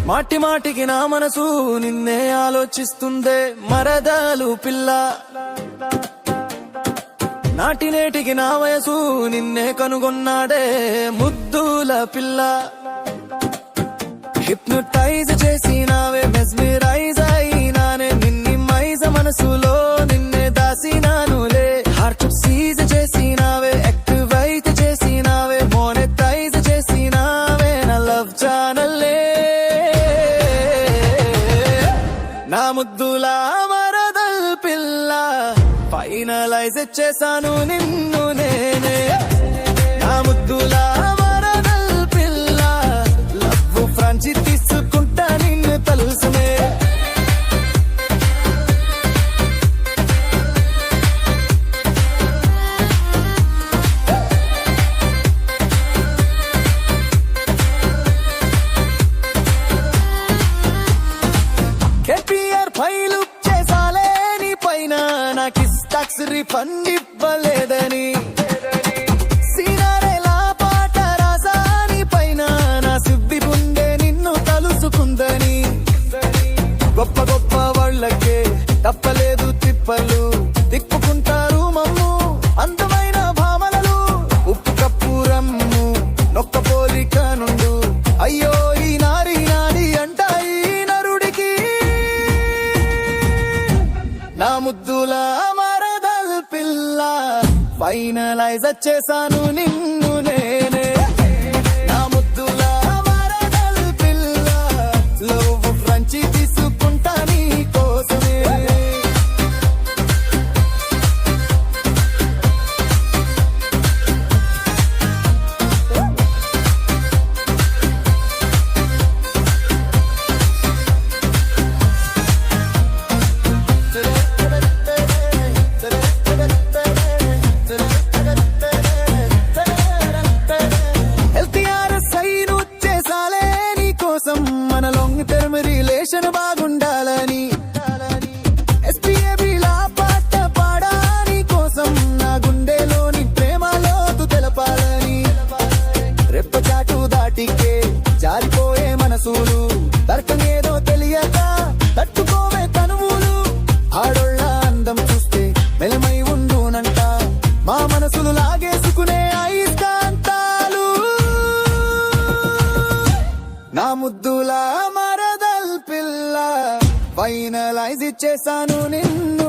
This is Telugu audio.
మాటి మాటికి నా మనసు నిన్నే ఆలోచిస్తుందే మరదలు పిల్ల. నాటి నేటికి నా వయసు నిన్నే కనుగొన్నాడే ముద్దుల పిల్ల. హిప్నోటైజ్ చేసినావే మెస్మరైజ్ అయినానే నిన్ని మైజ మనసులో నిన్నే దాసినానులే. హార్ట్ సీజ్ చేసినావే యాక్టివ్ అయితే చేసినావే మోనెటైజ్ చేసినావే నా లవ్ ఛానల్లే. నా ముద్దుల మరదల్ పిల్ల ఫైనలైజ్ చేశాను నిన్ను నేనే. నా ముద్దుల మరదల్ పిల్ల లవ్ ఫ్రాంచి తీసుకుంటా నిన్ను తలుసునే. కేపీఆర్ ఫైలు చేసాలే నీ పైన నాకిస్ టాక్స్ రిఫండ్ ఇవ్వలేదని. సీనారేలా పాట రాసా నీ పైన నా సిబ్బి గుండె నిన్ను తలుసుకుందని. గొప్ప గొప్ప వాళ్ళకే తప్పలేదు తిప్పలు తిప్పుకుంటారు మమ్ము అందమైన భామలలు. ఉప్పు కప్పు రమ్ము నొక్క పోలిక నుండు అయ్యో ఈ నారి నాడి అంటాయి నరుడికి. నా ముద్దుల మరదల్ పిల్ల ఫైనలైజ్ చేశాను నిన్ను నేనే. నా ముద్దుల మరదల్ పిల్ల లవ్ ఫ్రాంచి తీసుకుంటా నీ కోసమే. మన లాంగ్ టర్మ్ రిలేషన్ బాగుండాలని ఎస్పీఏబీలా పాట పాడాని కోసం నా గుండెలోని ప్రేమలోతు తెలపాలని. రెప్పచాటు దాటికే జారిపోయే మనసులు తర్కం ఏదో తెలియక తట్టుకోవే తనువులు. ఆడోళ్ళ అందం చూస్తే మెలమై ఉండునంట మా మనసులు లాగేసుకునే అయస్కాంతాలు. నా ముద్దుల మరదల్ పిల్ల ఫైనలైజ్ చేశాను నిన్ను